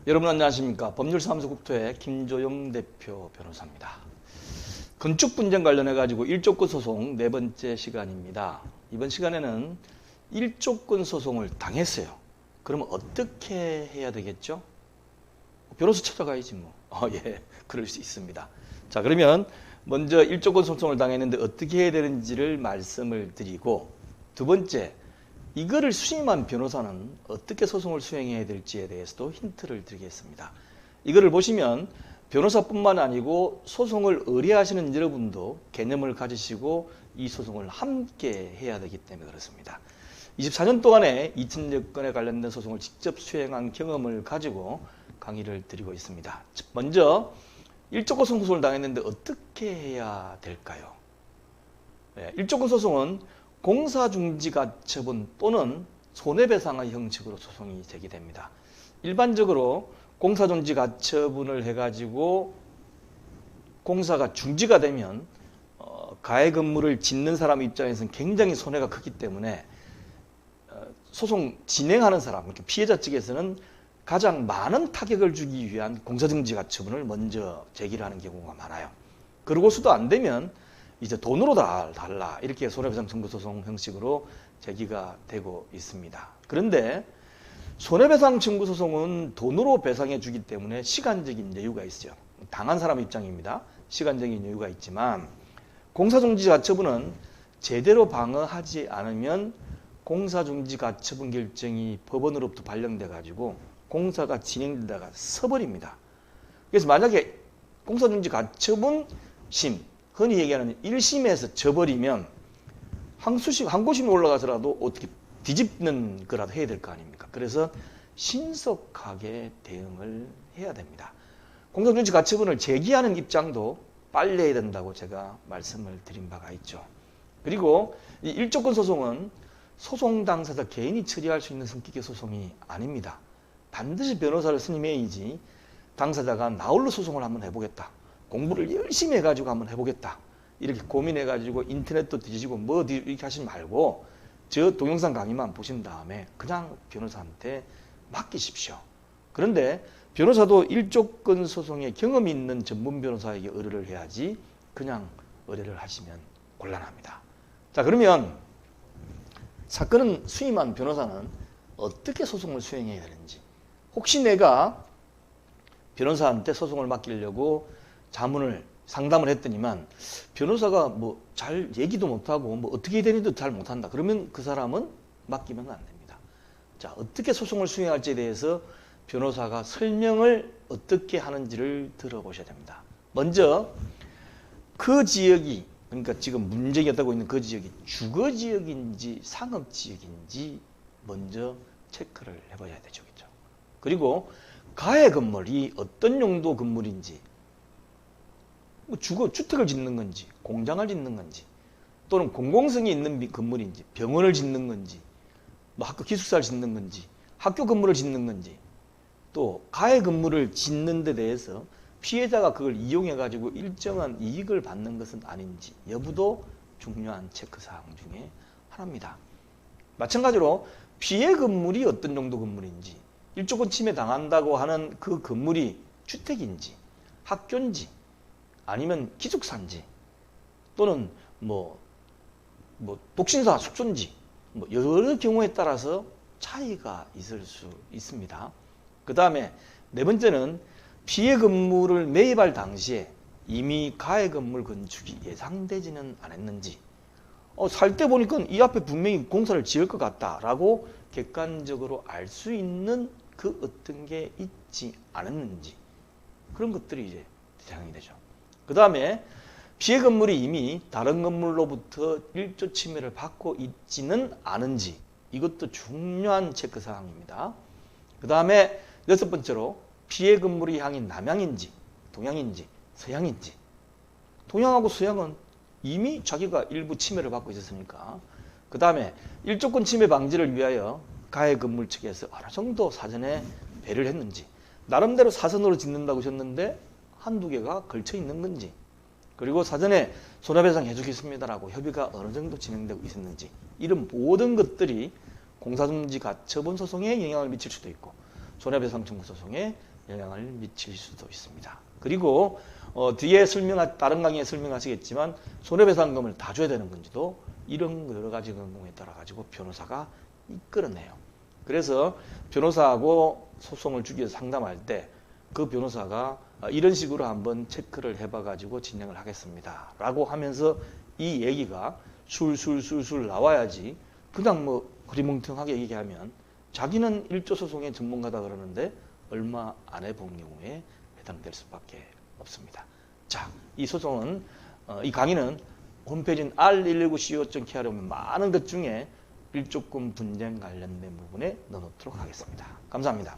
여러분 안녕하십니까? 법률사무소 국토의 김조영 대표 변호사입니다. 건축 분쟁 관련해 가지고 일조권 소송 네 번째 시간입니다. 이번 시간에는 일조권 소송을 당했어요. 그러면 어떻게 해야 되겠죠? 변호사 찾아가야지 뭐. 예, 그럴 수 있습니다. 자, 그러면 먼저 일조권 소송을 당했는데 어떻게 해야 되는지를 말씀을 드리고, 두 번째, 이거를 수임한 변호사는 어떻게 소송을 수행해야 될지에 대해서도 힌트를 드리겠습니다. 이거를 보시면 변호사뿐만 아니고 소송을 의뢰하시는 여러분도 개념을 가지시고 이 소송을 함께 해야 되기 때문에 그렇습니다. 24년 동안에 2000여 건에 관련된 소송을 직접 수행한 경험을 가지고 강의를 드리고 있습니다. 먼저 일조권 소송을 당했는데 어떻게 해야 될까요? 일조권 소송은 공사중지가처분 또는 손해배상의 형식으로 소송이 제기됩니다. 일반적으로 공사중지가처분을 해가지고 공사가 중지가 되면 가해 건물을 짓는 사람 입장에서는 굉장히 손해가 크기 때문에 소송 진행하는 사람, 피해자 측에서는 가장 많은 타격을 주기 위한 공사중지가처분을 먼저 제기를 하는 경우가 많아요. 그러고서도 안 되면 이제 돈으로 달라 이렇게 손해배상 청구 소송 형식으로 제기가 되고 있습니다. 그런데 손해배상 청구 소송은 돈으로 배상해 주기 때문에 시간적인 여유가 있어요. 당한 사람 입장입니다. 시간적인 여유가 있지만 공사중지가처분은 제대로 방어하지 않으면 공사중지가처분 결정이 법원으로부터 발령돼 가지고 공사가 진행되다가 서버립니다. 그래서 만약에 공사중지가처분 심, 흔히 얘기하는 1심에서 져버리면 항고심에 올라가서라도 어떻게 뒤집는 거라도 해야 될 거 아닙니까? 그래서 신속하게 대응을 해야 됩니다. 공사중지 가처분을 제기하는 입장도 빨리 해야 된다고 제가 말씀을 드린 바가 있죠. 그리고 이 일조권 소송은 소송 당사자 개인이 처리할 수 있는 성격의 소송이 아닙니다. 반드시 변호사를 선임해야지 당사자가 나홀로 소송을 한번 해보겠다, 공부를 열심히 해가지고 한번 해보겠다 이렇게 고민해가지고 인터넷도 뒤지고 뭐 이렇게 하시지 말고 저 동영상 강의만 보신 다음에 그냥 변호사한테 맡기십시오. 그런데 변호사도 일조권 소송에 경험이 있는 전문 변호사에게 의뢰를 해야지 그냥 의뢰를 하시면 곤란합니다. 자, 그러면 사건은 수임한 변호사는 어떻게 소송을 수행해야 되는지, 혹시 내가 변호사한테 소송을 맡기려고 자문을 상담을 했더니만 변호사가 뭐 잘 얘기도 못하고 뭐 어떻게 해야 되는지도 잘 못한다, 그러면 그 사람은 맡기면 안 됩니다. 자, 어떻게 소송을 수행할지에 대해서 변호사가 설명을 어떻게 하는지를 들어보셔야 됩니다. 먼저 그 지역이, 그러니까 지금 문제가 되고 있는 그 지역이 주거지역인지 상업지역인지 먼저 체크를 해봐야 되죠. 그렇죠? 그리고 가해 건물이 어떤 용도 건물인지, 뭐 주택을 짓는 건지, 공장을 짓는 건지, 또는 공공성이 있는 건물인지, 병원을 짓는 건지, 뭐 학교 기숙사를 짓는 건지, 학교 건물을 짓는 건지, 또 가해 건물을 짓는 데 대해서 피해자가 그걸 이용해 가지고 일정한 이익을 받는 것은 아닌지 여부도 중요한 체크사항 중에 하나입니다. 마찬가지로 피해 건물이 어떤 정도 건물인지, 일조권 침해 당한다고 하는 그 건물이 주택인지 학교인지 아니면 기숙사인지 또는 뭐 독신사 숙소인지 뭐 여러 경우에 따라서 차이가 있을 수 있습니다. 그 다음에 네 번째는 피해 건물을 매입할 당시에 이미 가해 건물 건축이 예상되지는 않았는지, 살 때 보니까 이 앞에 분명히 공사를 지을 것 같다라고 객관적으로 알 수 있는 그 어떤 게 있지 않았는지, 그런 것들이 이제 대상이 되죠. 그 다음에 피해 건물이 이미 다른 건물로부터 일조 침해를 받고 있지는 않은지, 이것도 중요한 체크사항입니다. 그 다음에 여섯 번째로 피해 건물의 향이 남향인지 동향인지 서향인지, 동향하고 서향은 이미 자기가 일부 침해를 받고 있었으니까. 그 다음에 일조권 침해 방지를 위하여 가해 건물 측에서 어느 정도 사전에 배려를 했는지, 나름대로 사선으로 짓는다고 하셨는데 한두 개가 걸쳐 있는 건지, 그리고 사전에 손해배상 해주겠습니다라고 협의가 어느 정도 진행되고 있었는지, 이런 모든 것들이 공사중지 가처분 소송에 영향을 미칠 수도 있고 손해배상 청구 소송에 영향을 미칠 수도 있습니다. 그리고 뒤에 다른 강의에 설명하시겠지만 손해배상금을 다 줘야 되는 건지도 이런 여러 가지 경우에 따라 가지고 변호사가 이끌어내요. 그래서 변호사하고 소송을 주기 위해서 상담할 때 그 변호사가 이런 식으로 한번 체크를 해봐 가지고 진행을 하겠습니다 라고 하면서 이 얘기가 술술술술 나와야지 그냥 뭐 흐리멍텅하게 얘기하면 자기는 일조 소송의 전문가다 그러는데 얼마 안 해본 경우에 해당될 수밖에 없습니다. 자, 이 소송은 이 강의는 홈페이지인 r119co.kr에 오면 많은 것 중에 일조권 분쟁 관련된 부분에 넣어놓도록 하겠습니다. 감사합니다.